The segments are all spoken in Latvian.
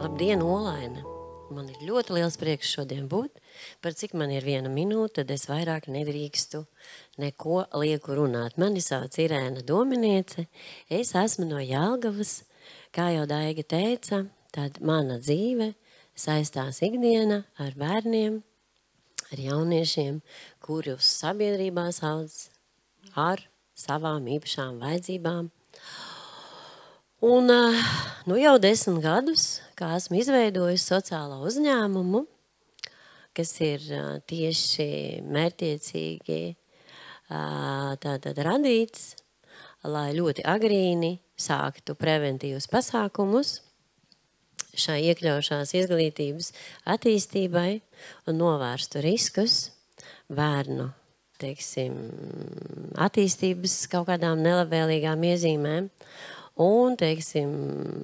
Labdien, Olaine! Man ir ļoti liels prieks šodien būt. Par cik man ir 1 minūte, tad es vairāk nedrīkstu neko lieku runāt. Mani sauc Irēna Dominiece. Es esmu no Jelgavas. Kā jau Daiga teica, tad mana dzīve saistās ikdiena ar bērniem, ar jauniešiem, kuri uz sabiedrībā sauc ar savām īpašām vajadzībām. Un nu jau 10 gadus, kā esmu izveidojusi sociālo uzņēmumu, kas ir tieši mērķiecīgi tātad radīts, lai ļoti agrīni sāktu preventīvus pasākumus šai iekļaušās izglītības attīstībai un novērstu riskus bērnu, teiksim, attīstības kaut kādām nelabvēlīgām iezīmēm. Un, teiksim,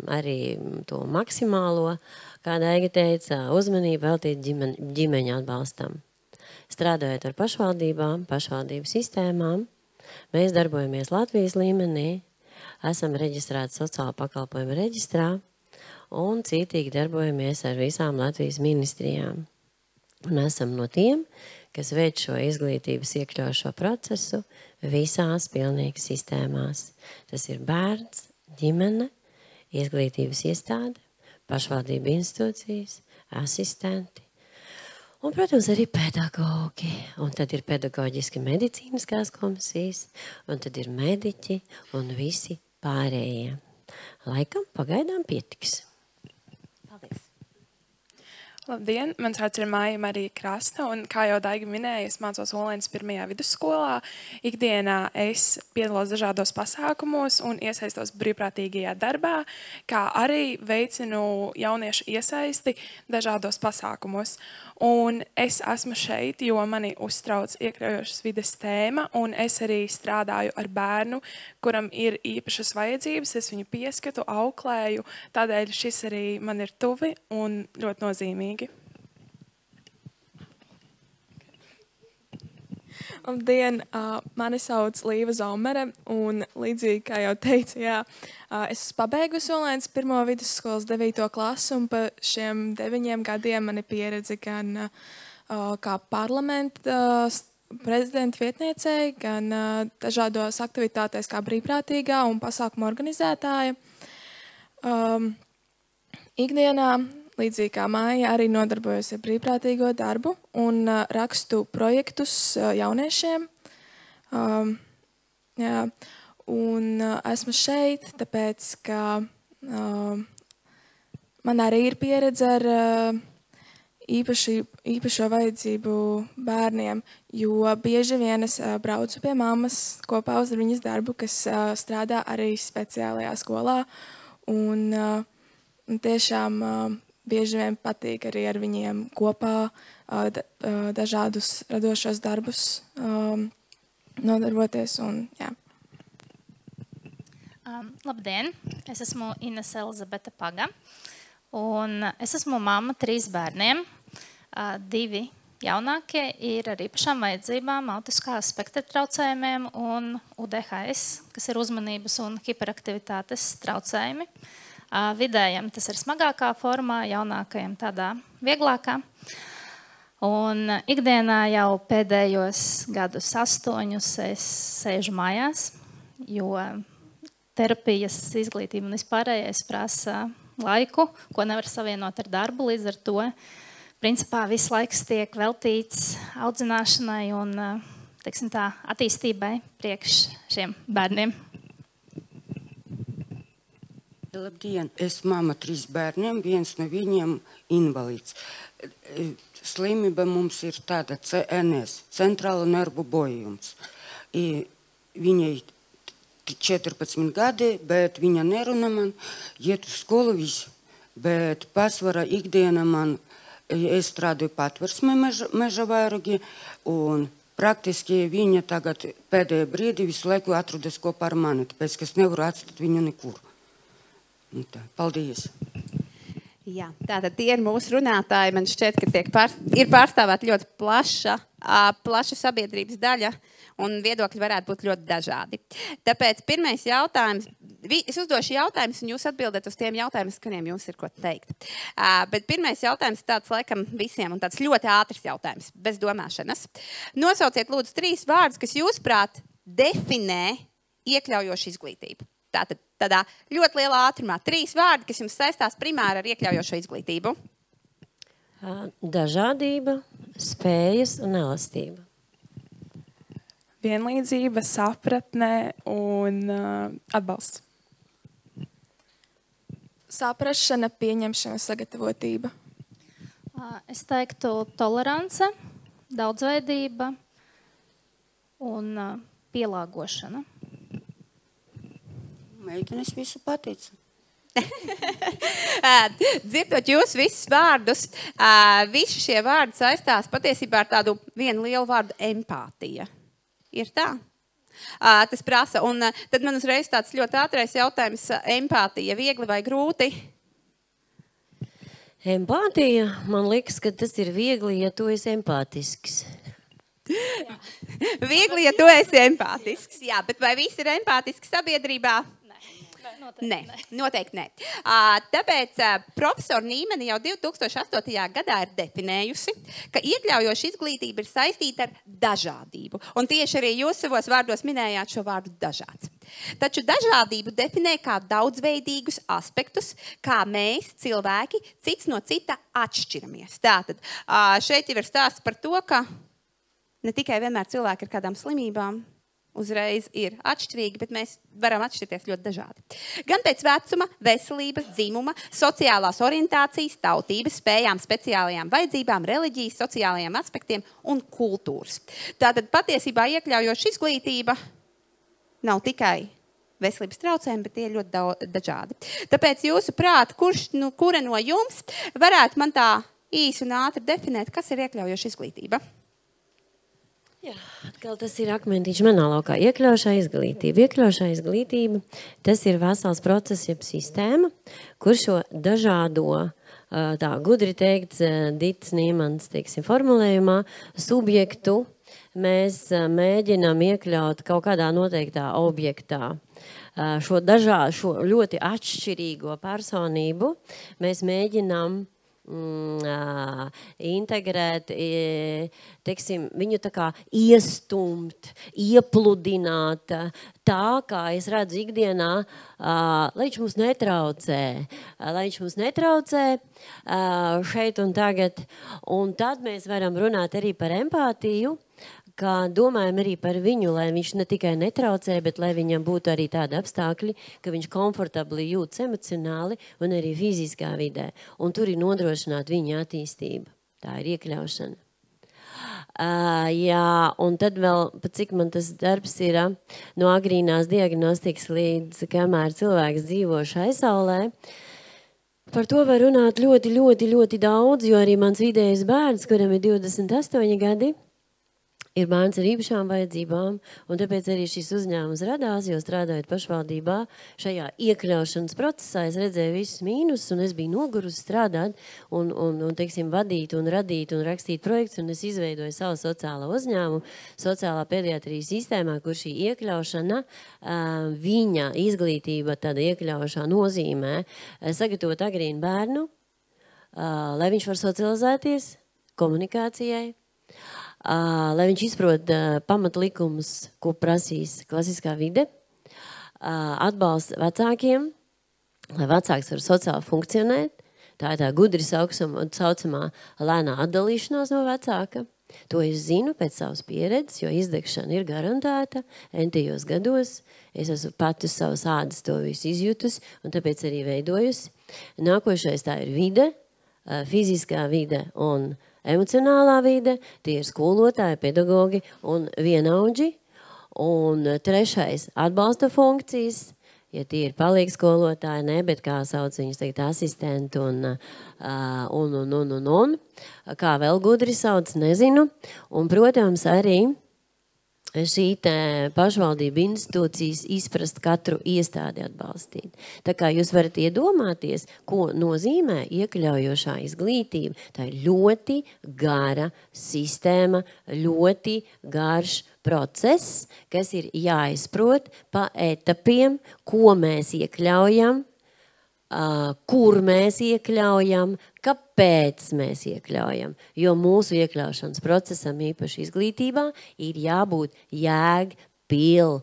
arī to maksimālo, kā Daiga teica, uzmanību veltīt ģimeņu atbalstam. Strādājot ar pašvaldībām, pašvaldību sistēmām, mēs darbojamies Latvijas līmenī, esam reģistrēti sociālo pakalpojumu reģistrā un cītīgi darbojamies ar visām Latvijas ministrijām. Un esam no tiem, kas veic šo izglītības iekļaušo procesu visās pilnīgi sistēmās. Tas ir bērns, ģimene, izglītības iestāde, pašvaldība institūcijas, asistenti un, protams, arī pedagogi. Un tad ir pedagoģiski medicīniskās komisijas, un tad ir mediķi un visi pārējie. Laikam pagaidām pietiks. Paldies! Labdien, mans vārds ir Māja Marija Krasta, un kā jau Daiga minēja, es mācos Olainas 1. vidusskolā. Ikdienā es piedalos dažādos pasākumos un iesaistos brīvprātīgajā darbā, kā arī veicinu jauniešu iesaisti dažādos pasākumos. Un es esmu šeit, jo mani uztrauc iekļaujošas vides tēma, un es arī strādāju ar bērnu, kuram ir īpašas vajadzības, es viņu pieskatu, auklēju, tādēļ šis arī man ir tuvi un ļoti nozīmīgi. Labdien, mani sauc Līva Zomere, un līdzīgi kā jau teicu, es esmu pabeigusi Olainas 1. vidusskolas 9. klasi, un pa šiem 9 gadiem man ir pieredze gan kā parlamenta prezidenta vietniecei, gan dažādos aktivitātēs kā brīvprātīgā un pasākuma organizētāja. Ikdienā, līdzīgi kā Māja, arī nodarbojos ar brīvprātīgo darbu un rakstu projektus jauniešiem. Un esmu šeit, tāpēc, ka man arī ir pieredze ar īpašo vajadzību bērniem, jo bieži vien es braucu pie mammas kopā uz viņas darbu, kas strādā arī speciālajā skolā. Un tiešām bieži vien patīk arī ar viņiem kopā dažādus radošos darbus nodarboties. Un, jā. Labdien! Es esmu Ines Elizabete Paga, un es esmu mamma 3 bērniem. 2 jaunākie ir ar īpašām vajadzībām, autiskā spektra traucējumiem un UDHS, kas ir uzmanības un hiperaktivitātes traucējumi. Vidējiem tas ir smagākā formā, jaunākajiem tādā vieglākā. Un ikdienā jau pēdējos gadus 8 es sēžu mājās, jo terapijas izglītība un vispārējais prasa laiku, ko nevar savienot ar darbu. Līdz ar to, principā, viss laiks tiek veltīts audzināšanai un, teiksim tā, attīstībai priekš šiem bērniem. Labdien! Es mamma 3 bērniem, viens no viņiem invalīds. Slimība mums ir tāda CNS, centrāla nervu bojājums. Viņai 14 gadi, bet viņa nerunā man, iet uz skolu visi. Bet pasvarā ikdiena man, es strādāju Patversmē meža vairogi, un praktiski viņa tagad pēdējā brīdī visu laiku atrodas kopā ar mani, tāpēc, ka es nevaru atstāt viņu nekur. Paldies! Jā, tātad tie ir mūsu runātāji. Man šķiet, ka ir pārstāvēta ļoti plaša sabiedrības daļa, un viedokļi varētu būt ļoti dažādi. Tāpēc pirmais jautājums Es uzdošu jautājumus, un jūs atbildat uz tiem jautājumiem, kuriem jums ir ko teikt. Bet pirmais jautājums tāds laikam visiem, un tāds ļoti ātrs jautājums, bez domāšanas. Nosauciet lūdzu 3 vārdus, kas jūsuprāt definē iekļaujošu izglītību. Tātad tādā ļoti lielā ātrumā 3 vārdi, kas jums saistās primāri ar iekļaujošo izglītību. Dažādība, spējas un elastība. Vienlīdzība, sapratne un atbalsts. Saprašana, pieņemšana, sagatavotība. Es teiktu tolerance, daudzveidība un pielāgošana. Meitenes visu pateica. Dzirdot jūs visus vārdus, visi šie vārdi saistās patiesībā ar tādu vienu lielu vārdu empātija. Ir tā? Tas prasa, un tad man uzreiz tāds ļoti ātrais jautājums, empātija viegli vai grūti? Empātija, man liekas, ka tas ir viegli, ja tu esi empātisks. Viegli, ja tu esi empātisks, jā, bet vai visi ir empātiski sabiedrībā? Nē, noteikti nē. Tāpēc profesora Nīmene jau 2008. gadā ir definējusi, ka iekļaujoša izglītība ir saistīta ar dažādību. Un tieši arī jūs savos vārdos minējāt šo vārdu dažāds. Taču dažādību definē kā daudzveidīgus aspektus, kā mēs, cilvēki, cits no cita atšķiramies. Tātad šeit jau ir stāsts par to, ka ne tikai vienmēr cilvēki ar kādām slimībām uzreiz ir atšķirīgi, bet mēs varam atšķirties ļoti dažādi. Gan pēc vecuma, veselības, dzimuma, sociālās orientācijas, tautības, spējām, speciālajām vajadzībām, reliģijas, sociālajiem aspektiem un kultūras. Tātad patiesībā iekļaujoša izglītība nav tikai veselības traucējumi, bet tie ir ļoti dažādi. Tāpēc jūsuprāt, kura no jums varētu man tā īsi un ātri definēt, kas ir iekļaujoša izglītība? Jā, atkal tas ir akmentiņš manā laukā. Iekļaujošā izglītība. Iekļaujošā izglītība, tas ir vesels process, jeb sistēma, kur šo dažādo, tā gudri teikts, Dits Nīmans, teiksim, formulējumā, subjektu mēs mēģinām iekļaut kaut kādā noteiktā objektā. Šo ļoti atšķirīgo personību mēs mēģinām integrēt, teiksim, viņu tā kā iestumt, iepludināt tā, kā es redzu ikdienā, lai viņš mums netraucē šeit un tagad. Un tad mēs varam runāt arī par empātiju, kā domājam arī par viņu, lai viņš ne tikai netraucē, bet lai viņam būtu arī tādi apstākļi, ka viņš komfortabli jūtas emocionāli un arī fiziskā vidē. Un tur ir nodrošināt viņa attīstību. Tā ir iekļaušana. Jā, un tad vēl, cik man tas darbs ir no agrīnās diagnostikas līdz kamēr cilvēks dzīvo šai saulē, par to var runāt ļoti, ļoti, ļoti daudz, jo arī mans vidējais bērns, kuram ir 28 gadi, ir bērns ar īpašām vajadzībām, un tāpēc arī šis uzņēmums radās, jo strādājot pašvaldībā šajā iekļaušanas procesā, es redzēju visus mīnus, un es biju nogurusi strādāt un teiksim, vadīt un radīt un rakstīt projekts, un es izveidoju savu sociālo uzņēmumu, sociālā pediatrijas sistēmā, kur šī iekļaušana, viņa izglītība, tāda iekļaušā nozīmē, sagatavot agrīnu bērnu, lai viņš var socializēties komunikācijai, lai viņš izprot pamatlikumus, ko prasīs klasiskā vide, atbalsts vecākiem, lai vecāks var sociāli funkcionēt. Tā ir tā gudri saucamā lēnā atdalīšanās no vecāka. To es zinu pēc savas pieredzes, jo izdegšana ir garantēta entajos gados. Es esmu pati uz savas ādas to visu izjutusi un tāpēc arī veidojusi. Nākošais tā ir vide, fiziskā vide un emocionālā vide, tie ir skolotāji, pedagogi un vienaudži. Un trešais atbalsta funkcijas, ja tie ir palīgi skolotāji, ne, bet kā sauc viņus teikt asistenti un kā vēl gudri sauc, nezinu. Un, protams, arī šī pašvaldība institūcijas izprast katru iestādi atbalstīt. Tā kā jūs varat iedomāties, ko nozīmē iekļaujošā izglītība. Tā ir ļoti gara sistēma, ļoti garš process, kas ir jāizprot pa etapiem, ko mēs iekļaujam, kur mēs iekļaujam, kāpēc mēs iekļaujam. Jo mūsu iekļaušanas procesam, īpaši izglītībā, ir jābūt jēgpilnam.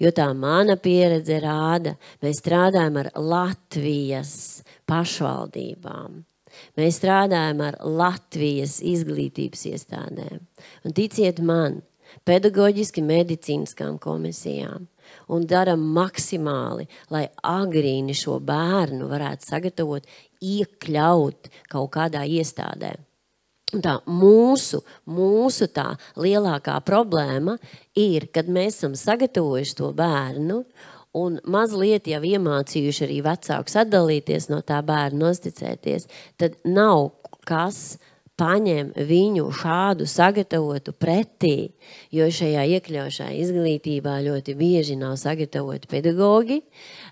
Jo tā mana pieredze rāda, mēs strādājam ar Latvijas pašvaldībām. Mēs strādājam ar Latvijas izglītības iestādēm. Un ticiet man, pedagoģiski medicīniskām komisijām. Un daram maksimāli, lai agrīni šo bērnu varētu sagatavot, iekļaut kaut kādā iestādē. Un tā mūsu tā lielākā problēma ir, kad mēs esam sagatavojuši to bērnu un mazliet jau iemācījuši arī vecākus atdalīties no tā bērna, uzticēties, tad nav kas paņem viņu šādu sagatavotu pretī, jo šajā iekļaušajā izglītībā ļoti bieži nav sagatavoti pedagogi,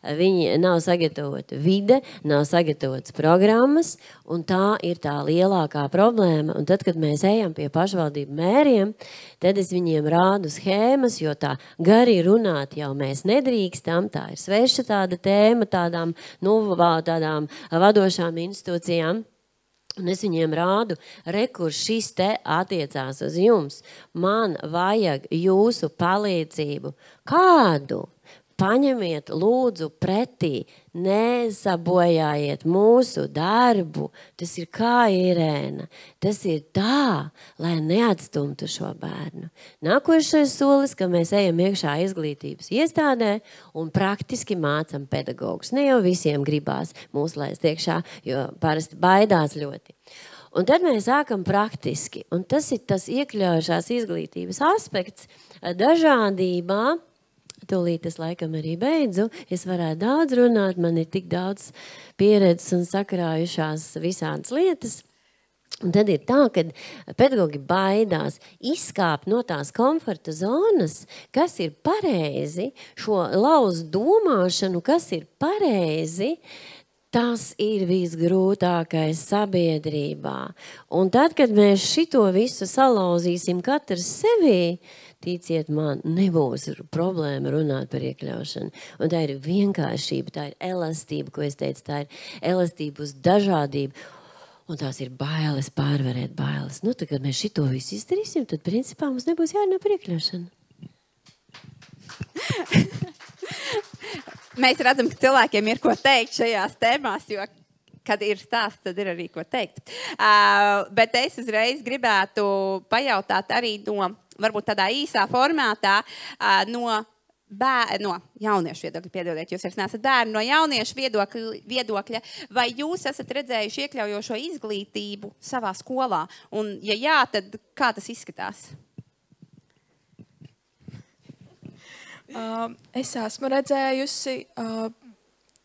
viņi nav sagatavoti vide, nav sagatavotas programmas, un tā ir tā lielākā problēma. Un tad, kad mēs ejam pie pašvaldību mēriem, tad es viņiem rādu schēmas, jo tā gari runāt jau mēs nedrīkstam, tā ir sveša tāda tēma tādām vadošām institūcijām. Un es viņiem rādu, kur šis te attiecās uz jums. Man vajag jūsu palīdzību. Kādu? Paņemiet lūdzu pretī, nesabojājiet mūsu darbu. Tas ir kā Irēna. Tas ir tā, lai neatstumtu šo bērnu. Nākošais solis, ka mēs ejam iekšā izglītības iestādē un praktiski mācam pedagogus. Ne jau visiem gribās mūs laist iekšā, jo parasti baidās ļoti. Un tad mēs sākam praktiski. Un tas ir tas iekļaujušās izglītības aspekts dažādībā. Tūlīt es laikam arī beidzu. Es varētu daudz runāt, man ir tik daudz pieredzes un sakrājušās visādas lietas. Un tad ir tā, ka pedagogi baidās izkāpt no tās komforta zonas, kas ir pareizi, šo lauz domāšanu, kas ir pareizi, tas ir visgrūtākais sabiedrībā. Un tad, kad mēs šito visu salauzīsim katrs sevī, ticiet man, nebūs problēma runāt par iekļaušanu. Un tā ir vienkāršība, tā ir elastība, ko es teicu, tā ir elastība uz dažādību. Un tās ir bailes, pārvarēt bailes. Nu, tad, kad mēs šito visu izdarīsim, tad principā mums nebūs jārunā par iekļaušanu. Mēs redzam, ka cilvēkiem ir ko teikt šajās tēmās, jo, kad ir stāsts, tad ir arī ko teikt. Bet es uzreiz gribētu pajautāt arī varbūt tādā īsā formātā, no jauniešu viedokļa, piedodiet, jūs vairs neesat bērni, no jauniešu viedokļa, vai jūs esat redzējuši iekļaujošo izglītību savā skolā? Un, ja jā, tad kā tas izskatās? Es esmu redzējusi,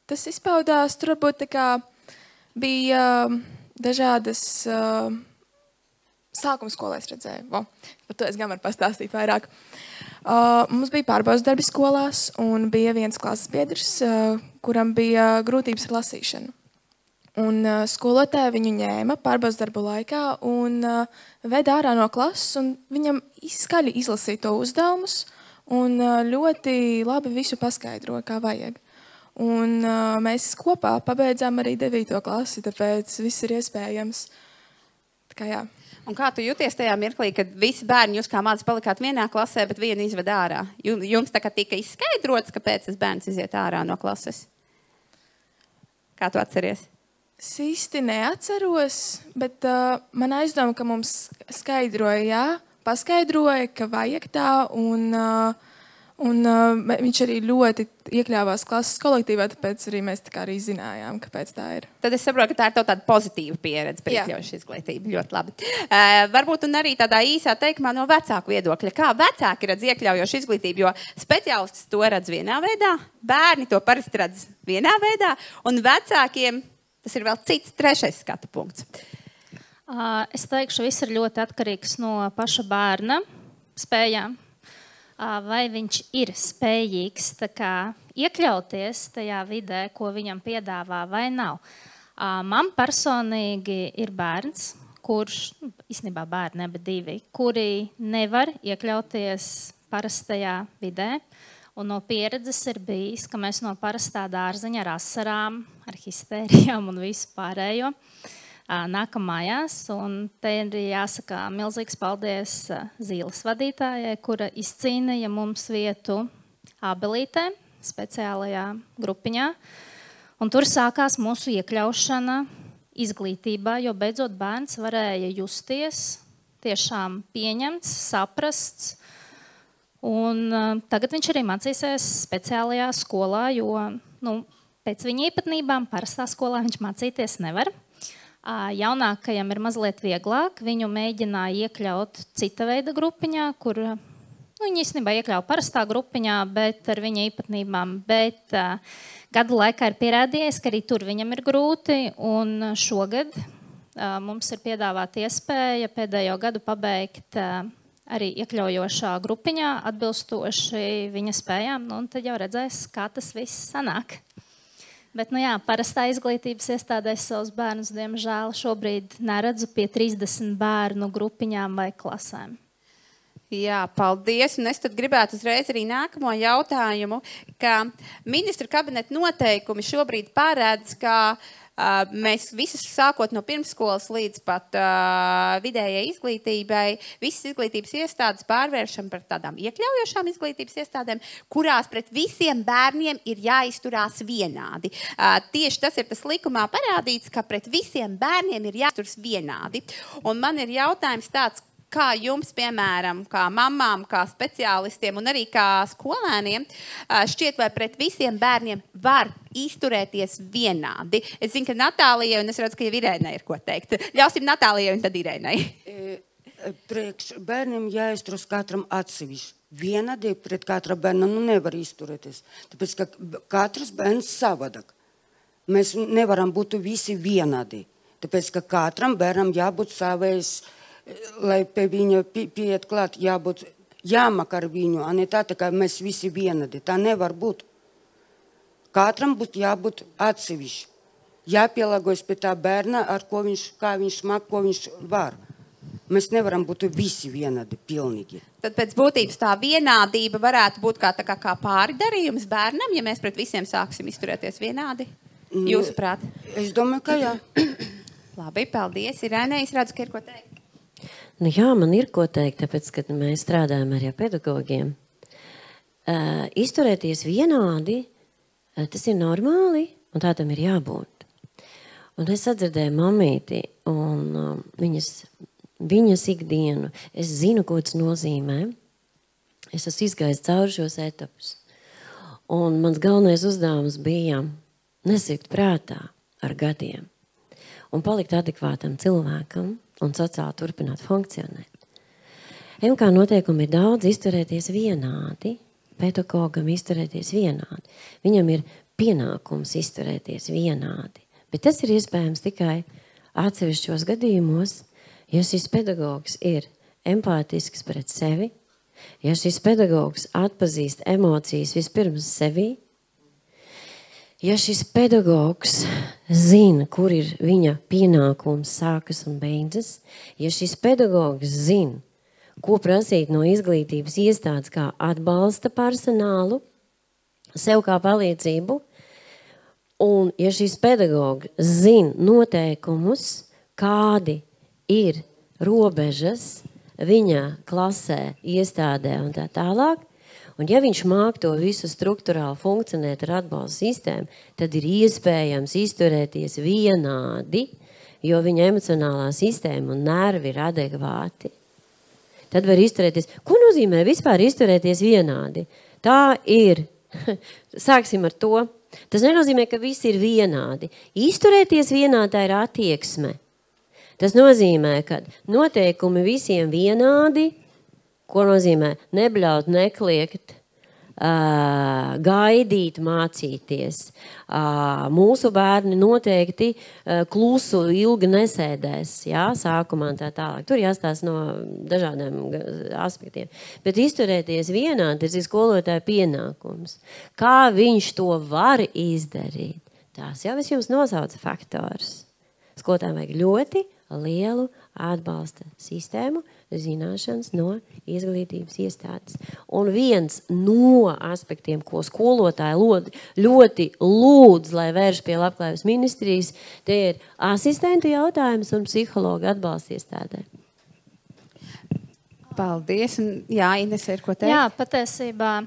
tas izpaudās, tur varbūt tā kā bija dažādas sākuma skolā es redzēju. Par to es gan varu pastāstīt vairāk. Mums bija pārbaudas darbi skolās un bija viens klases biedrs, kuram bija grūtības ar lasīšanu. Un skolotāja viņu ņēma pārbaudas darbu laikā un veda ārā no klases un viņam skaļi izlasīja to uzdevumus un ļoti labi visu paskaidroja, kā vajag. Un mēs kopā pabeidzām arī 9. klasi, tāpēc viss ir iespējams. Tā kā jā. Un kā tu jūties tajā mirklī, kad visi bērni jūs kā mācīs palikāt vienā klasē, bet vienu izved ārā? Jums tā kā tika izskaidrots, kāpēc tas bērns iziet ārā no klases? Kā tu atceries? Es īsti neatceros, bet man aizdoma, ka mums skaidroja, jā, paskaidroja, ka vajag tā, un viņš arī ļoti iekļāvās klases kolektīvā, tāpēc arī mēs tā kā arī zinājām, kāpēc tā ir. Tad es saprotu, ka tā ir tāda pozitīva pieredze par iekļaujušu izglītību. Ļoti labi. Varbūt un arī tādā īsā teikumā no vecāku viedokļa. Kā vecāki redz iekļaujošu izglītību, jo speciālists to redz vienā veidā, bērni to parasti redz vienā veidā, un vecākiem tas ir vēl cits trešais skatu punkts. Es teikšu, viss ir ļoti atkarīgs no paša bērna spējām. Vai viņš ir spējīgs iekļauties tajā vidē, ko viņam piedāvā, vai nav. Man personīgi ir bērns, kurš, īstenībā bērni, bet 2, kuri nevar iekļauties parastajā vidē. Un no pieredzes ir bijis, ka mēs no parastā dārziņa ar asarām, ar histērijām un visu pārējo nākam mājās. Un te ir jāsaka milzīgs paldies Zīles vadītājai, kura izcīnīja mums vietu Ābelītē, speciālajā grupiņā. Un tur sākās mūsu iekļaušana izglītībā, jo beidzot bērns varēja justies tiešām pieņemts, saprasts. Un tagad viņš arī mācīsies speciālajā skolā, jo pēc viņa īpatnībām parastā skolā viņš mācīties nevar. Jaunākajam ir mazliet vieglāk. Viņu mēģināja iekļaut cita veida grupiņā, kur viņi īstenībā iekļauj parastā grupiņā, bet ar viņa īpatnībām. Bet gadu laikā ir pierādījies, ka arī tur viņam ir grūti. Un šogad mums ir piedāvāta iespēja pēdējo gadu pabeigt arī iekļaujošā grupiņā atbilstoši viņa spējām. Un tad jau redzēs, kā tas viss sanāk. Bet, parastā izglītības iestādēs savus bērnus, diemžēl, šobrīd neredzu pie 30 bērnu grupiņām vai klasēm. Jā, paldies. Un es tad gribētu uzreiz arī nākamo jautājumu, ka ministru kabineta noteikumi šobrīd paredz, ka mēs visas sākot no pirmsskolas līdz pat vidējai izglītībai, visas izglītības iestādes pārvēršam par tādām iekļaujošām izglītības iestādēm, kurās pret visiem bērniem ir jāizturās vienādi. Tieši tas ir tas likumā parādīts, ka pret visiem bērniem ir jāizturas vienādi. Un man ir jautājums tāds, kā jums, piemēram, kā mamām, kā speciālistiem un arī kā skolēniem, šķiet, vai pret visiem bērniem var izturēties vienādi? Es zinu, ka Natālijai, un es redzu, ka jau Irēnai ir ko teikt. Ļausim Natālijai un tad Irēnai. Priekš bērniem jāizturas katram atsevišķi. Vienādi pret katra bērna nevar izturēties. Tāpēc, ka katrs bērns savādāk. Mēs nevaram būt visi vienādi. Tāpēc, ka katram bērnam jābūt savējs, lai pie viņa pieiet klāt, jāmak ar viņu, a ne tā, kā mēs visi vienādi. Tā nevar būt. Katram būtu jābūt atsevišķi. Jāpielāgojas pie tā bērna, kā viņš mak, ko viņš var. Mēs nevaram būt visi vienādi, pilnīgi. Tad pēc būtības tā vienādība varētu būt kā pāri darījums bērnam, ja mēs pret visiem sāksim izturēties vienādi? Jūsuprāt? Es domāju, ka jā. Labi, paldies. Irēnai, es redzu, ka ir ko teikt. Jā, man ir ko teikt, tāpēc, kad mēs strādājam arī ar pedagogiem. Izturēties vienādi, tas ir normāli, un tā tam ir jābūt. Un es sadzirdēju mamīti, un viņas ikdienu. Es zinu, ko tas nozīmē. Es esmu izgājis cauri šos etapus. Un mans galvenais uzdevums bija nesirgt prātā ar gadiem un palikt adekvātam cilvēkam un sociāli turpināt funkcionēt. MK noteikumi ir daudz, izturēties vienādi, pedagogam izturēties vienādi. Viņam ir pienākums izturēties vienādi, bet tas ir iespējams tikai atsevišķos gadījumos, ja šis pedagogs ir empātisks pret sevi, ja šis pedagogs atpazīst emocijas vispirms sevi, ja šis pedagogs zina, kur ir viņa pienākums sākas un beidzas, ja šis pedagogs zina, ko prasīt no izglītības iestādes kā atbalsta personālu, sev kā palīdzību, un ja šis pedagogs zina noteikumus, kādi ir robežas viņa klasē, iestādē un tā tālāk, un ja viņš māk to visu struktūrāli funkcionēt ar atbalstu sistēmu, tad ir iespējams izturēties vienādi, jo viņa emocionālā sistēma un nervi ir adekvāti. Tad var izturēties. Ko nozīmē vispār izturēties vienādi? Tā ir. Sāksim ar to. Tas nenozīmē, ka visi ir vienādi. Izturēties vienādi tā ir attieksme. Tas nozīmē, ka noteikumi visiem vienādi, ko nozīmē nebļaut, nekliegt, gaidīt, mācīties. Mūsu bērni noteikti klusu ilgi nesēdēs, jā, sākumā un tā tālāk. Tur jāstās no dažādiem aspektiem. Bet izturēties vienādi ir skolotāja pienākums. Kā viņš to var izdarīt? Tās jau es jums nosaucu faktors. Skolotājiem vajag ļoti lielu atbalsta sistēmu, zināšanas no izglītības iestādes. Un viens no aspektiem, ko skolotāji ļoti lūdz, lai vērš pie Labklājības ministrijas, tie ir asistentu jautājums un psihologa atbalsta iestādē. Paldies. Un, jā, Ines, ir ko teikt? Jā, patiesībā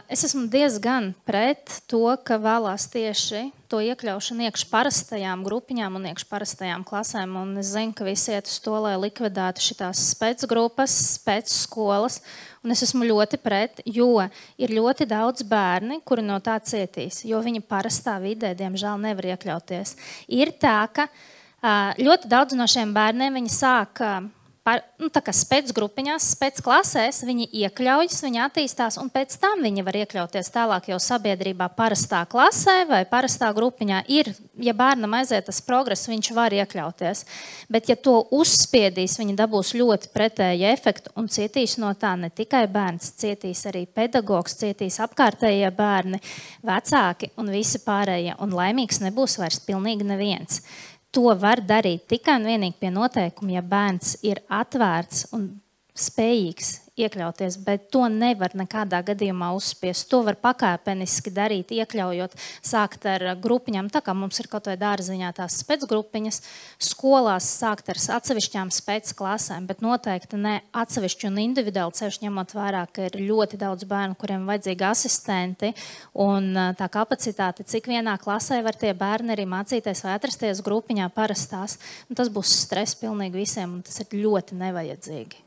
es esmu diezgan pret to, ka vēlās tieši to iekļaušanu iekš parastajām grupiņām un iekš parastajām klasēm. Un es zinu, ka visi iet uz to, lai likvidētu šitās spēcgrupas, spēcskolas. Un es esmu ļoti pret, jo ir ļoti daudz bērni, kuri no tā cietīs, jo viņi parastā vidē, diemžēl, nevar iekļauties. Ir tā, ka ļoti daudz no šiem bērniem viņi sāk tā kā spēcgrupiņās, spēcklasēs, viņi iekļaujas, viņi attīstās, un pēc tam viņi var iekļauties tālāk jau sabiedrībā parastā klasē vai parastā grupiņā. Ir, ja bērnam aiziet tas progress, viņš var iekļauties. Bet ja to uzspiedīs, viņi dabūs ļoti pretēju efektu un cietīs no tā ne tikai bērns, cietīs arī pedagogs, cietīs apkārtējie bērni, vecāki un visi pārējie, un laimīgs nebūs vairs pilnīgi neviens. To var darīt tikai un vienīgi pie noteikuma, ja bērns ir atvērts un spējīgs iekļauties, bet to nevar nekādā gadījumā uzspiest. To var pakāpeniski darīt, iekļaujot, sākt ar grupiņām, tā kā mums ir kaut vai dārziņā tās spēcgrupiņas, skolās sākt ar atsevišķām spēcklasēm, bet noteikti ne atsevišķi un individuāli, ceļš ņemot vērā, ka ir ļoti daudz bērnu, kuriem vajadzīgi asistenti, un tā kapacitāte, cik vienā klasē var tie bērni arī mācīties vai atrasties grupiņā parastās, un tas būs stress pilnīgi visiem, un tas ir ļoti nevajadzīgi.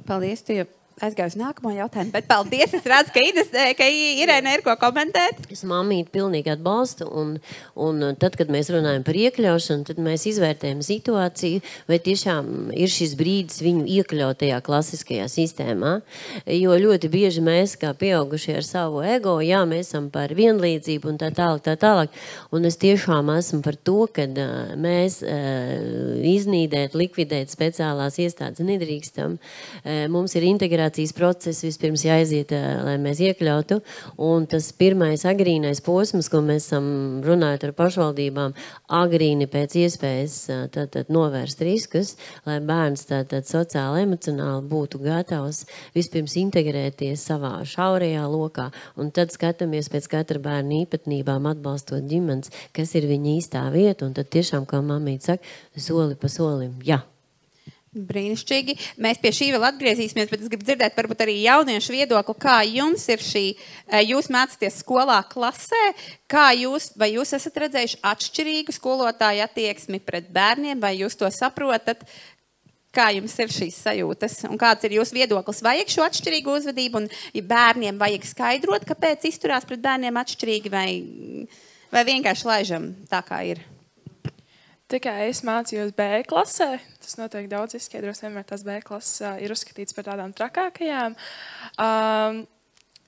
Paldies, tu jau aizgāju uz nākamo jautājumu, bet paldies, es redzu, ka Irēna ir ko komentēt. Es mammīti pilnīgi atbalstu, un tad, kad mēs runājam par iekļaušanu, tad mēs izvērtējam situāciju, vai tiešām ir šis brīdis viņu iekļautajā klasiskajā sistēmā, jo ļoti bieži mēs, kā pieaugušie ar savu ego, jā, mēs esam par vienlīdzību un tā tālāk, un es tiešām esmu par to, kad mēs iznīdēt, likvidēt speciālās iestādes nedrīkstam. Mums ir integrācijas process, vispirms jāaiziet, lai mēs iekļautu, un tas pirmais agrīnais posms, ko mēs esam runājot ar pašvaldībām, agrīni pēc iespējas tātad novērst riskus, lai bērns tātad sociāli, emocionāli būtu gatavs vispirms integrēties savā šaurajā lokā, un tad skatāmies pēc katra bērna īpatnībām, atbalstot ģimenes, kas ir viņa īstā vieta, un tad tiešām, kā mammīte saka, soli pa solim, jā. Brīnišķīgi. Mēs pie šī vēl atgriezīsimies, bet es gribu dzirdēt varbūt arī jauniešu viedokli, kā jums ir šī, jūs mācāties skolā klasē, vai jūs esat redzējuši atšķirīgu skolotāju attieksmi pret bērniem, vai jūs to saprotat, kā jums ir šīs sajūtas un kāds ir jūsu viedoklis? Vajag šo atšķirīgu uzvedību un ja bērniem vajag skaidrot, kāpēc izturās pret bērniem atšķirīgi vai vienkārši laižam tā, kā ir? Tikai es mācījos B klasē. Tas noteikti daudz izskaidros, vienmēr tās B klases ir uzskatīts par tādām trakākajām.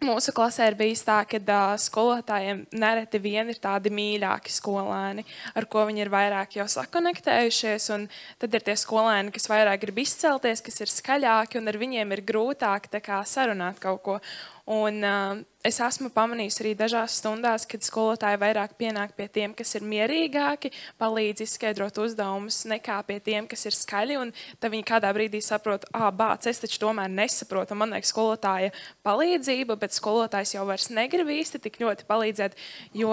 Mūsu klasē ir bijis tā, ka skolotājiem nereti vien ir tādi mīļāki skolēni, ar ko viņi ir vairāk jau sakonektējušies, un tad ir tie skolēni, kas vairāk grib izcelties, kas ir skaļāki, un ar viņiem ir grūtāk tā kā sarunāt kaut ko. Un es esmu pamanījusi arī dažās stundās, kad skolotāji vairāk pienāk pie tiem, kas ir mierīgāki, palīdz izskaidrot uzdevumus nekā pie tiem, kas ir skaļi, un tad viņi kādā brīdī saprot, bāc, es taču tomēr nesaprotu, man vajag skolotāja palīdzību, bet skolotājs jau vairs negrib īsti tik ļoti palīdzēt, jo,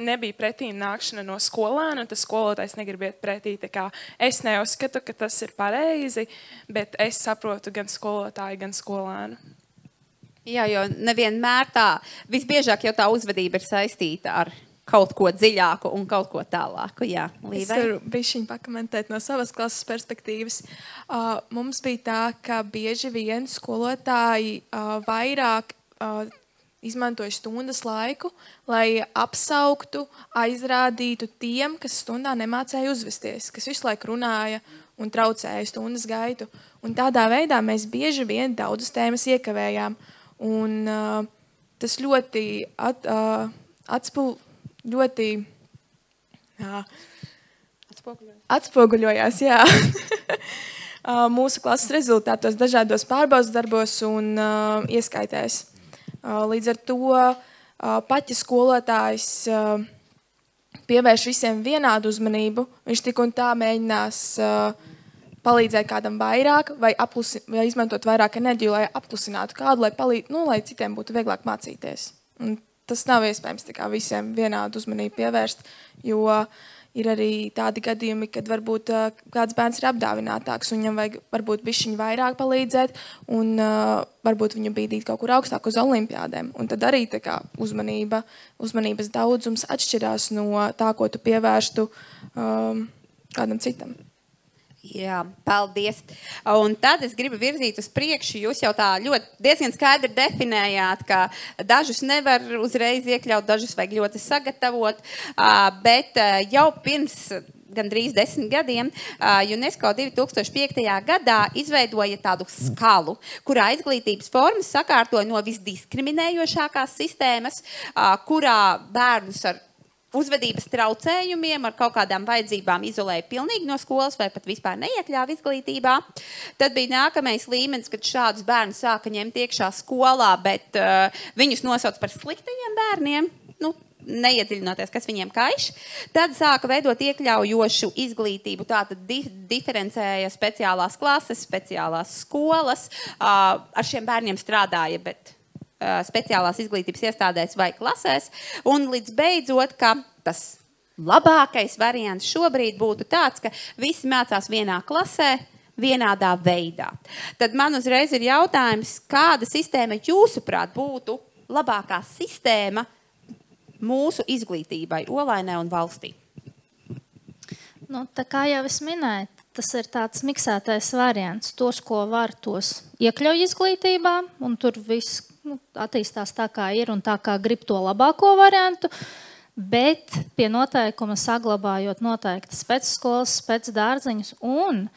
nebija pretīm nākšana no skolēna, un tas skolotājs negrib iet pretī. Tā kā es neuzskatu, ka tas ir pareizi, bet es saprotu gan skolotāju, gan skolēnu. Jā, jo nevienmēr tā, visbiežāk jau tā uzvedība ir saistīta ar kaut ko dziļāku un kaut ko tālāku. Jā, Līvai? Es varu bišķiņ pakomentēt no savas klases perspektīvas. Mums bija tā, ka bieži vien skolotāji vairāk izmantoja stundas laiku, lai apsauktu, aizrādītu tiem, kas stundā nemācēja uzvesties, kas visu laiku runāja un traucēja stundas gaitu. Un tādā veidā mēs bieži vien daudzas tēmas iekavējām. Un tas ļoti atspoguļojās, jā, mūsu klases rezultātos, dažādos pārbaudas darbos un ieskaitēs. Līdz ar to pat ja skolotājs pievērš visiem vienādu uzmanību, viņš tik un tā mēģinās palīdzēt kādam vairāk vai izmantot vairāk enerģiju, lai apklusinātu kādu, lai citiem būtu vieglāk mācīties. Un tas nav iespējams tā kā visiem vienādu uzmanību pievērst, jo ir arī tādi gadījumi, kad varbūt kāds bērns ir apdāvinātāks un viņam vajag varbūt bišķiņ vairāk palīdzēt un varbūt viņu bīdīt kaut kur augstāk uz olimpiādēm. Un tad arī tā kā uzmanības daudzums atšķirās no tā, ko tu pievērstu kādam citam. Jā, paldies. Un tad es gribu virzīt uz priekšu. Jūs jau tā diezgan skaidri definējāt, ka dažus nevar uzreiz iekļaut, dažus vajag ļoti sagatavot, bet jau pirms gandrīz 10 gadiem UNESCO 2005. Gadā izveidoja tādu skalu, kurā izglītības formas sakārtoja no visdiskriminējošākās sistēmas, kurā bērnus ar uzvedības traucējumiem, ar kaut kādām vajadzībām izolēja pilnīgi no skolas vai pat vispār neiekļāva izglītībā. Tad bija nākamais līmenis, kad šādus bērnus sāka ņemt iekšā skolā, bet viņus nosauc par sliktajiem bērniem, neiedziļinoties, kas viņiem kaiš. Tad sāka veidot iekļaujošu izglītību, tātad diferencēja speciālās klases, speciālās skolas, ar šiem bērniem strādāja, bet speciālās izglītības iestādēs vai klasēs, un līdz beidzot, ka tas labākais variants šobrīd būtu tāds, ka visi mācās vienā klasē, vienādā veidā. Tad man uzreiz ir jautājums, kāda sistēma jūsuprāt būtu labākā sistēma mūsu izglītībai, Olainē un valstī? Tā kā jau es minēju, tas ir tāds miksētais variants. Tos, ko var, tos iekļauj izglītībā, un tur viss attīstās tā, kā ir un tā, kā grib to labāko variantu, bet pie noteikuma saglabājot noteiktas pēcskolas, pēcdārziņus un,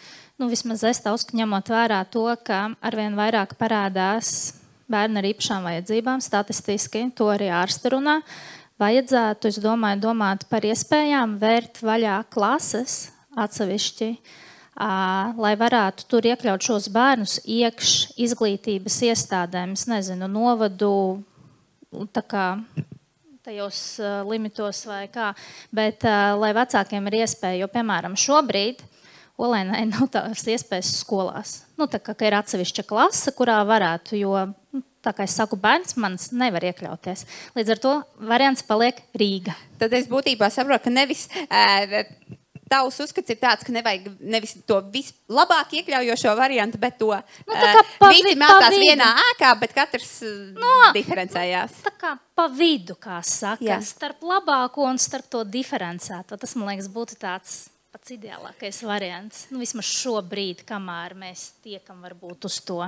vismaz es ņemot vērā to, ka arvien vairāk parādās bērni ar īpašām vajadzībām, statistiski, to arī ārsti runā, vajadzētu, es domāju, domāt par iespējām vērt vaļā klases atsevišķi, lai varētu tur iekļaut šos bērnus iekš izglītības iestādēm, es nezinu, novadu, tā kā tajos limitos vai kā, bet lai vecākiem ir iespēja, jo, piemēram, šobrīd Olainai nav tās iespējas skolās. Tā kā ir atsevišķa klase, kurā varētu, jo, tā kā es saku, bērns mans nevar iekļauties. Līdz ar to variants paliek Rīga. Tad es būtībā saprotu, ka nevis tavs uzskats ir tāds, ka nevajag nevis to vislabāk iekļaujošo variantu, bet to visi mācās vienā ēkā, bet katrs diferencējās. Tā kā pa vidu, kā saka, starp labāko un starp to diferencēto. Tas, man liekas, būtu tāds pats ideālākais variants. Vismaz šobrīd, kamēr mēs tiekam varbūt uz to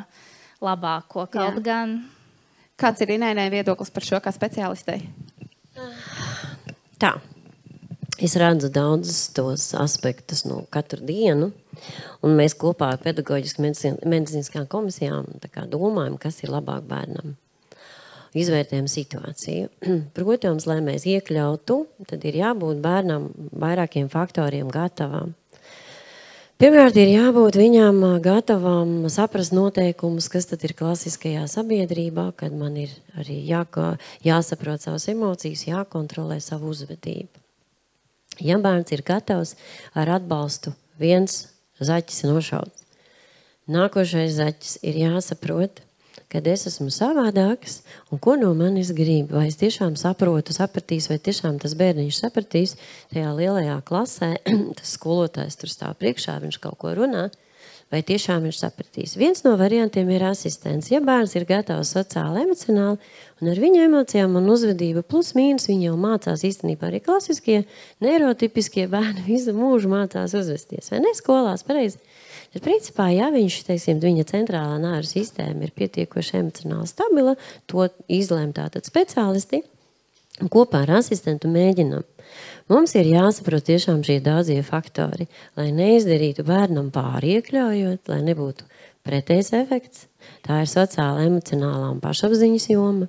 labāko. Kaut gan. Kāds ir Inainai viedoklis par šo kā speciālistei? Tā. Es redzu daudzus tos aspektus katru dienu, un mēs kopā ar pedagoģisku medicīniskām komisijām domājam, kas ir labāk bērnam. Izvērtējam situāciju. Protams, lai mēs iekļautu, tad ir jābūt bērnam vairākiem faktoriem gatavam. Pirmkārt, ir jābūt viņam gatavam saprast noteikumus, kas tad ir klasiskajā sabiedrībā, kad man ir arī jāsaprot savas emocijas, jākontrolē savu uzvedību. Ja bērns ir gatavs ar atbalstu, viens zaķis nošauts. Nākošais zaķis ir jāsaprot, kad es esmu savādāks un ko no manis grib. Vai es tiešām sapratīs, vai tiešām tas bērniņš sapratīs tajā lielajā klasē, tas skolotājs tur stāv priekšā, viņš kaut ko runā, vai tiešām viņš sapratīs. Viens no variantiem ir asistents. Ja bērns ir gatavs sociāli, emocionāli, un ar viņa emocijām un uzvedību plus mīnus, viņi jau mācās īstenībā arī klasiskie, neirotipiskie bērni visu mūžu mācās uzvesties. Vai ne skolās, pareizi? Bet principā, ja viņš, viņa centrālā nervu sistēma ir pietiekoši emocionāli stabila, to izlēm tātad speciālisti, un kopā ar asistentu mēģinam. Mums ir jāsaprot tiešām šie daudzie faktori, lai neizdarītu bērnam pāriekļaujot, lai nebūtu pretējs efekts. Tā ir sociāla, emocionālā un pašapziņas joma.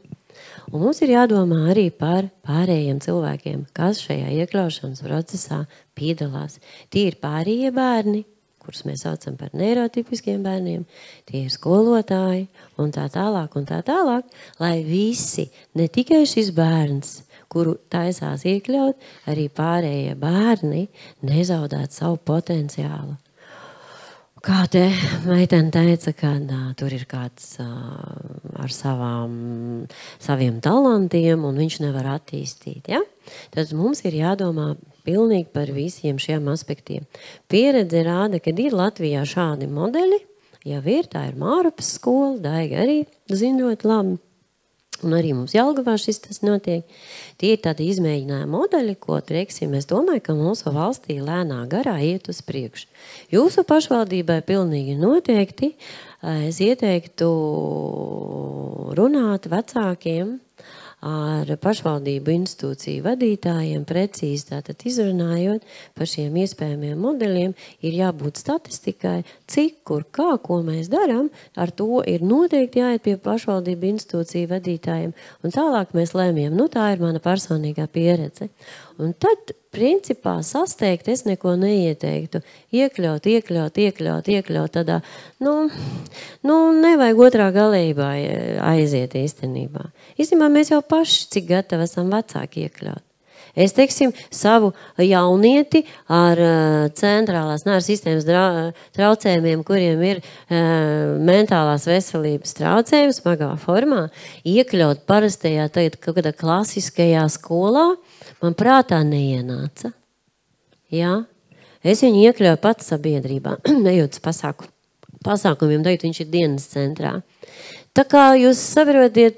Un mums ir jādomā arī par pārējiem cilvēkiem, kas šajā iekļaušanas procesā piedalās. Tie ir pārējie bērni, kurus mēs saucam par neirotipiskiem bērniem, tie ir skolotāji un tā tālāk, lai visi, ne tikai šis bērns, kuru taisās iekļaut, arī pārējie bērni nezaudētu savu potenciālu. Kā te meitene teica, ka tur ir kāds ar saviem talantiem un viņš nevar attīstīt. Ja? Tad mums ir jādomā pilnīgi par visiem šiem aspektiem. Pieredze rāda, ka ir Latvijā šādi modeļi, jau ir, tā ir Mārupas skola, Daiga arī zina ļoti labi. Un arī mums Jelgavā tas notiek. Tie ir tādi izmēģinājumi modeļi, ko, teiksim, es domāju, ka mūsu valstī lēnā garā iet uz priekšu. Jūsu pašvaldībai pilnīgi noteikti es ieteiktu runāt vecākiem ar pašvaldību institūciju vadītājiem, precīzi tātad izrunājot par šiem iespējamiem modeļiem, ir jābūt statistikai, cik, kur, kā, ko mēs darām, ar to ir noteikti jāiet pie pašvaldību institūciju vadītājiem, un tālāk mēs lēmjam, tā ir mana personīgā pieredze. Un tad, principā, sasteigt es neko neieteiktu. Iekļaut tādā, nevajag otrā galībā aiziet īstenībā. Īstenībā mēs jau paši, cik gatavi esam vecāki iekļaut. Es, teiksim, savu jaunieti ar centrālās nervu sistēmas traucējumiem, kuriem ir mentālās veselības traucējumi smagā formā, iekļaut parastajā, tagad kaut kādā klasiskajā skolā, man prātā neienāca. Jā? Es viņu iekļauju pats sabiedrībā, nejūt pasākumiem, tagad viņš ir dienas centrā. Tā kā jūs saprotiet,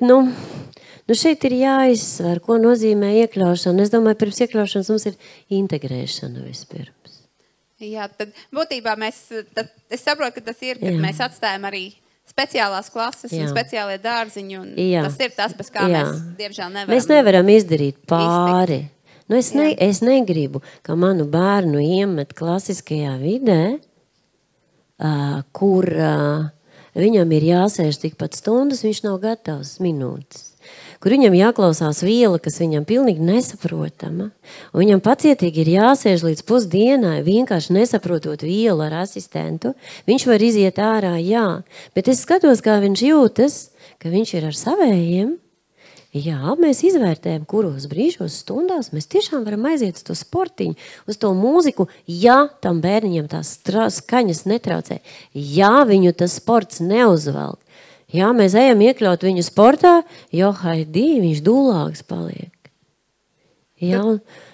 šeit ir jāizsver, ko nozīmē iekļaušana. Es domāju, pirms iekļaušanas mums ir integrēšana vispirms. Jā, tad būtībā es saprotu, ka tas ir, kad mēs atstājam arī speciālās klases un speciālie dārziņi, un tas ir tas, bez kā mēs, diemžēl, nevaram. Mēs nevaram izdarīt pāri. Es negribu, ka manu bērnu iemet klasiskajā vidē, kur viņam ir jāsēž tikpat stundas, viņš nav gatavs minūtes. Kur viņam jāklausās viela, kas viņam pilnīgi nesaprotama. Un viņam pacietīgi ir jāsēž līdz pusdienai, vienkārši nesaprotot vielu ar asistentu. Viņš var iziet ārā, jā. Bet es skatos, kā viņš jūtas, ka viņš ir ar savējiem. Jā, mēs izvērtējam, kuros brīžos stundās mēs tiešām varam aiziet uz to sportiņu, uz to mūziku, ja tam bērniņam tās skaņas netraucē. Ja viņu tas sports neuzvelk. Jā, mēs ejam iekļaut viņu sportā, jo haidī, viņš dūlāks paliek. Jā,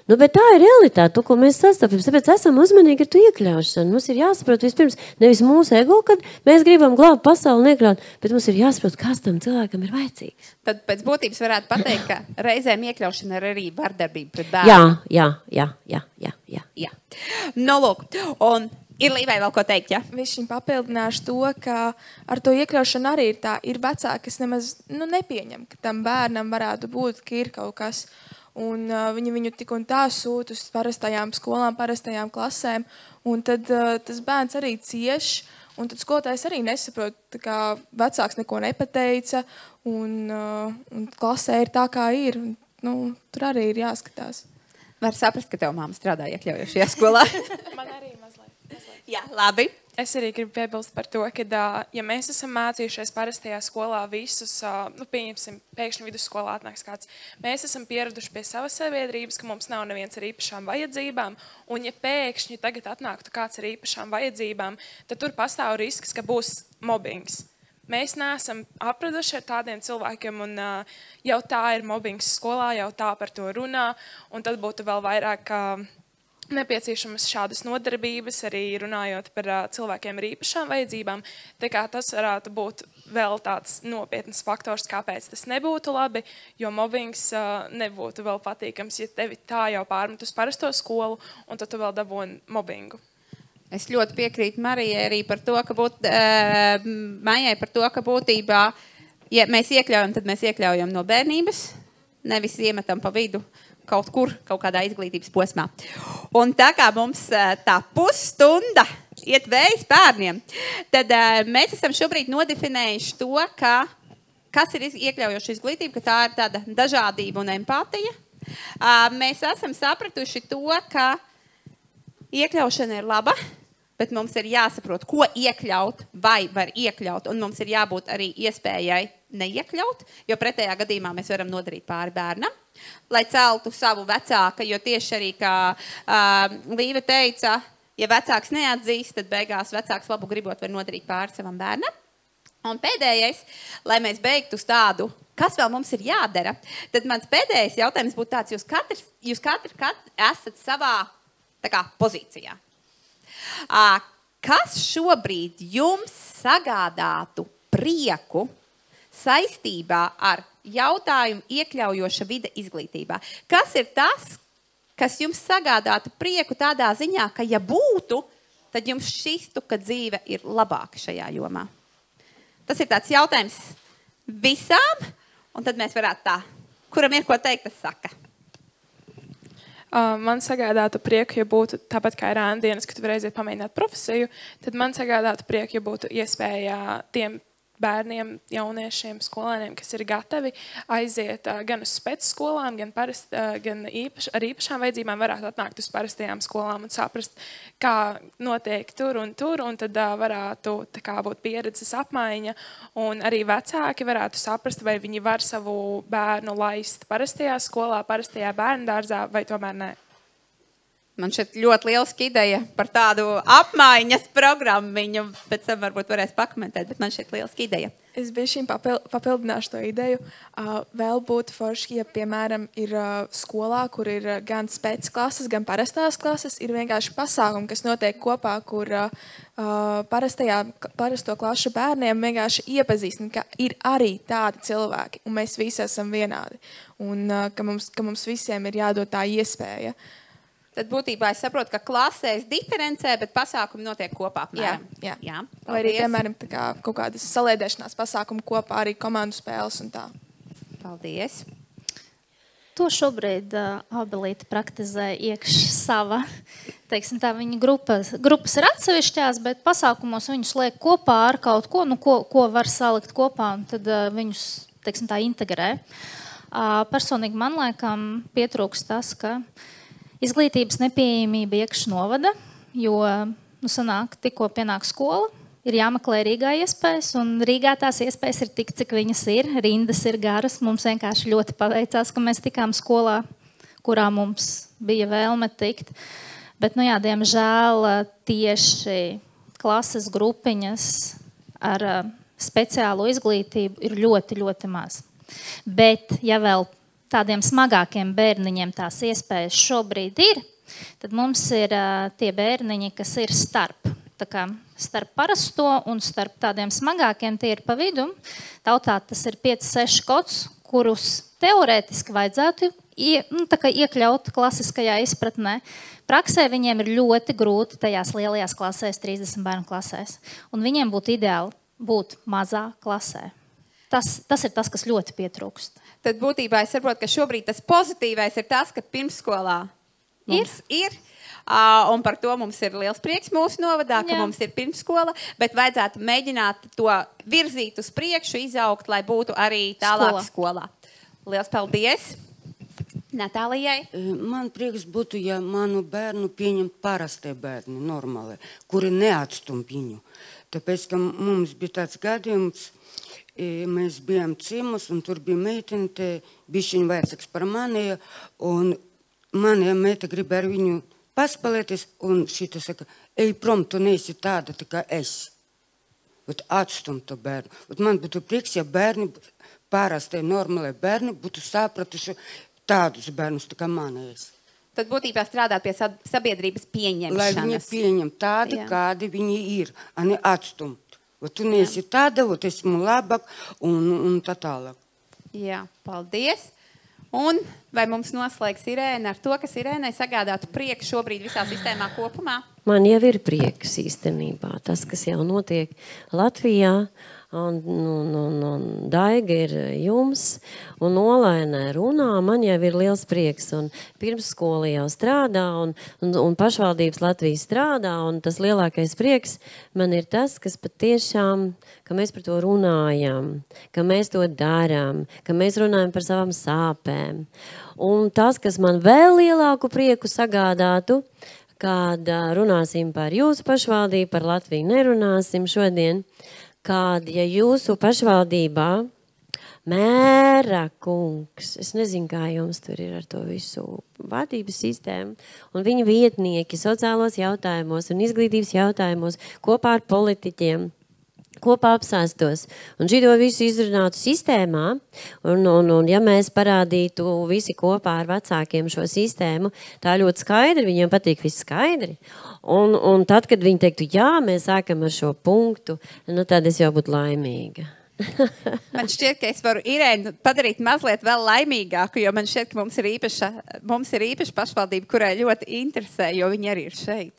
bet tā ir realitāte, to, ko mēs sastapjam. Tāpēc esam uzmanīgi ar to iekļaušanu. Mums ir jāsaprot vispirms nevis mūsu ego, kad mēs gribam glābt pasauli un iekļaut, bet mums ir jāsaprot, kas tam cilvēkam ir vajadzīgs. Tad pēc būtības varētu pateikt, ka reizēm iekļaušana ir arī vardarbība pret bērnu. Jā. Lūk, un ir Līvai vēl ko teikt, ja? Viņš papildināšu to, ka ar to iekļaušanu arī ir tā, ir vecāki, kas nemaz nepieņem, ka tam bērnam varētu būt, ka ir kaut kas, un viņi viņu tik un tā sūt uz parastajām skolām, parastajām klasēm, un tad tas bērns arī cieš, un tad skolotājs arī nesaprot, kā vecāks neko nepateica, un klasē ir tā, kā ir, tur arī ir jāskatās. Var saprast, ka tev māma strādā iekļaujošajā skolā. Man arī mazliet. Jā, labi. Es arī gribu piebilst par to, ka, ja mēs esam mācījušies parastajā skolā visus, pieņemsim, pēkšņi vidusskolā atnāks kāds, mēs esam pieraduši pie savas sabiedrības, ka mums nav neviens ar īpašām vajadzībām, un ja pēkšņi tagad atnāktu kāds ar īpašām vajadzībām, tad tur pastāv risks, ka būs mobbings. Mēs neesam apraduši ar tādiem cilvēkiem, un jau tā ir mobbings skolā, jau tā par to runā, un tad būtu vēl vairāk nepieciešamas šādas nodarbības, arī runājot par cilvēkiem ar īpašām vajadzībām. Tā kā tas varētu būt vēl tāds nopietns faktors, kāpēc tas nebūtu labi, jo mobbings nebūtu vēl patīkams, ja tevi tā jau pārmet uz parasto skolu, un tad tu vēl dabūni mobbingu. Es ļoti piekrītu Marijai arī par to, ka Maijai par to, ka būtībā, ja mēs iekļaujam, tad mēs iekļaujam no bērnības, nevis iemetam pa vidu kaut kur, kaut kādā izglītības posmā. Un tā kā mums tā pusstunda iet vējas bērniem, tad mēs esam šobrīd nodefinējuši to, kas ir iekļaujoša izglītība, ka tā ir tāda dažādība un empātija. Mēs esam sapratuši to, ka iekļaušana ir laba, bet mums ir jāsaprot, ko iekļaut vai var iekļaut, un mums ir jābūt arī iespējai neiekļaut, jo pretējā gadījumā mēs varam nodarīt pāri bērnam, lai celtu savu vecāka, jo tieši arī, kā Līva teica, ja vecāks neatzīst, tad beigās vecāks labu gribot var nodarīt pāri savam bērnam. Un pēdējais, lai mēs beigtu uz tādu, kas vēl mums ir jādara, tad mans pēdējais jautājums būtu tāds, jūs katrs esat savā tā kā, pozīcijā. Kas šobrīd jums sagādātu prieku saistībā ar jautājumu iekļaujoša vide izglītībā? Kas ir tas, kas jums sagādātu prieku tādā ziņā, ka ja būtu, tad jums šķistu, ka dzīve ir labāka šajā jomā? Tas ir tāds jautājums visām, un tad mēs varētu tā, kuram ir ko teikt, tas saka. Man sagādātu prieku, ja būtu tāpat kā ir ēna dienas, ka tu varēsi pamēģināt profesiju, tad man sagādātu prieku, ja būtu iespēja tiem bērniem, jauniešiem, skolēniem, kas ir gatavi aiziet gan uz spēcskolām, gan ar īpašām vajadzībām varētu atnākt uz parastajām skolām un saprast, kā notiek tur, un tad varētu tā kā būt pieredzes apmaiņa, un arī vecāki varētu saprast, vai viņi var savu bērnu laist parastajā skolā, parastajā bērndārzā, vai tomēr nē. Man šeit ļoti lieliski ideja par tādu apmaiņas programmu. Viņu pēc tam varbūt varēs pakomentēt, bet man šeit lieliski ideja. Es biju šīm papildināšu to ideju. Vēl būtu forši, ja, piemēram, ir skolā, kur ir gan spēcklases, gan parastās klases, ir vienkārši pasākumi, kas notiek kopā, kur parasto klašu bērniem vienkārši iepazīstina, ka ir arī tādi cilvēki, un mēs visi esam vienādi. Un ka mums visiem ir jādod tā iespēja. Tad būtībā es saprotu, ka klasēs diferencē, bet pasākumi notiek kopā. Jā. Vai arī, piemēram, kaut kādas saliedēšanās pasākumi kopā, arī komandu spēles un tā. Paldies. To šobrīd Abelīte praktizē iekš sava. Teiksim tā, viņa grupas ir atsevišķās, bet pasākumos viņus liek kopā ar kaut ko, ko var salikt kopā, un tad viņus, teiksim tā, integrē. Personīgi man laikam pietrūks tas, ka izglītības nepieejamība iekš novada, jo, sanāk, tikko pienāk skola, ir jāmeklē Rīgā iespējas, un Rīgā tās iespējas ir tik, cik viņas ir. Rindas ir garas, mums vienkārši ļoti paveicās, ka mēs tikām skolā, kurā mums bija vēlme tikt. Bet, diemžēl tieši klases grupiņas ar speciālu izglītību ir ļoti, ļoti maz. Bet, ja vēl tādiem smagākiem bērniņiem tās iespējas šobrīd ir, tad mums ir tie bērniņi, kas ir starp parasto un starp tādiem smagākiem, tie ir pa vidu. Tautā tas ir 5-6 kods, kurus teorētiski vajadzētu iekļaut klasiskajā izpratnē. Praksē viņiem ir ļoti grūti tajās lielajās klasēs, 30 bērnu klasēs. Un viņiem būtu ideāli būt mazā klasē. Tas ir tas, kas ļoti pietrūkst. Tad būtībā es saprotu, ka šobrīd tas pozitīvais ir tas, ka pirmsskolā mums ir. Un par to mums ir liels prieks mūsu novadā, ka mums ir pirmsskola, bet vajadzētu mēģināt to virzīt uz priekšu, izaugt, lai būtu arī tālāk skolā. Liels paldies! Natālijai? Man prieks būtu, ja manu bērnu pieņemt parastie bērni, normāli, kuri neatstum viņu. Tāpēc, ka mums bija tāds gadījums, mēs bijām ciemos, un tur bija meitene, bišķiņ vecāks par mani, un mani meita grib ar viņu paspēlēties, un šita saka, ej prom, tu neesi tāda, tā kā es. Atstum to bērnu. Man būtu prieks, ja bērni, parastie, normālie bērni, būtu sapratuši tādus bērnus, tā kā manējais. Tad būtībā strādāt pie sabiedrības pieņemšanas. Lai viņi pieņem tādi, kādi viņi ir, a ne atstumt. Tu neesi tāda, esmu labāk un tā tālāk. Jā, paldies. Un vai mums noslēgs Irēna ar to, kas Irēnai sagādātu prieku šobrīd visā sistēmā kopumā? Man jau ir prieks īstenībā. Tas, kas jau notiek Latvijā, un Daiga ir jums, un Olainē runā, man jau ir liels prieks. Un pirmsskola jau strādā, un pašvaldības Latvijas strādā, un tas lielākais prieks man ir tas, kas patiešām, ka mēs par to runājam, ka mēs to darām, ka mēs runājam par savām sāpēm. Un tas, kas man vēl lielāku prieku sagādātu, kad runāsim par jūsu pašvaldību, par Latviju nerunāsim šodien, kad, ja jūsu pašvaldībā mēra kungs, es nezinu, kā jums tur ir ar to visu vadības sistēmu, un viņu vietnieki sociālos jautājumos un izglītības jautājumos kopā ar politiķiem, kopā apsēstos un šito visu izrunātu sistēmā, un ja mēs parādītu visi kopā ar vecākiem šo sistēmu, tā ļoti skaidri, viņiem patīk viss skaidri, un tad, kad viņi teiktu, jā, mēs sākam ar šo punktu, nu tad es jau būtu laimīga. Man šķiet, ka es varu Irēnu padarīt mazliet vēl laimīgāku, jo man šķiet, ka mums ir īpaša pašvaldība, kurai ļoti interesē, jo viņi arī ir šeit.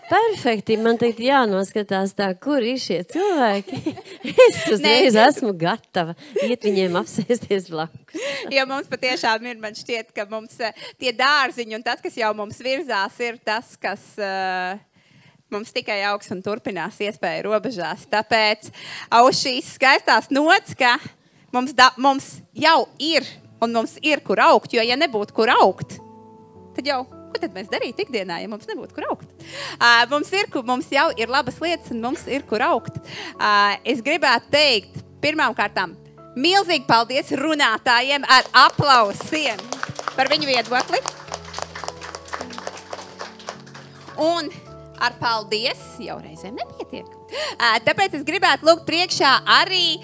Perfekti, man teikt jānoskatās tā, kur ir šie cilvēki. Es uzreiz esmu gatava iet viņiem apsēsties blakus. Jo mums patiešām ir, man šķiet, ka mums tie dārziņi un tas, kas jau mums virzās, ir tas, kas mums tikai augs un turpinās iespēja robežās. Tāpēc uz šīs skaistās nots, ka mums jau ir un mums ir kur augt, jo ja nebūtu kur augt, tad jau ko tad mēs darītu ikdienā, ja mums nebūtu kur augt? Mums jau ir labas lietas un mums ir kur augt. Es gribētu teikt, pirmām kārtām, milzīgi paldies runātājiem ar aplausiem par viņu viedokli. Un ar paldies jau reizēm nepietiek. Tāpēc es gribētu lūgt priekšā arī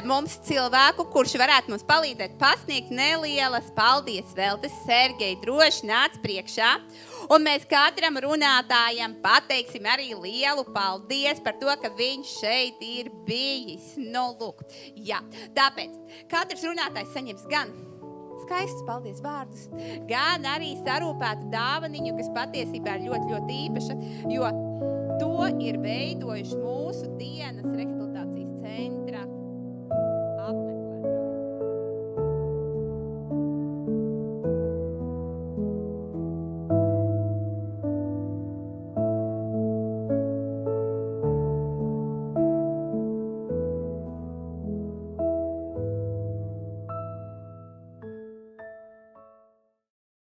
mums cilvēku, kurš varētu mums palīdzēt pasniegt nelielas paldies veltes. Sergei, droši nāc priekšā. Un mēs katram runātājam pateiksim arī lielu paldies par to, ka viņš šeit ir bijis. Nu, lūk, jā. Tāpēc katrs runātājs saņems gan skaistus paldies vārdus, gan arī sarūpētu dāvaniņu, kas patiesībā ir ļoti, ļoti īpaša, jo to ir veidojuši mūsu dienas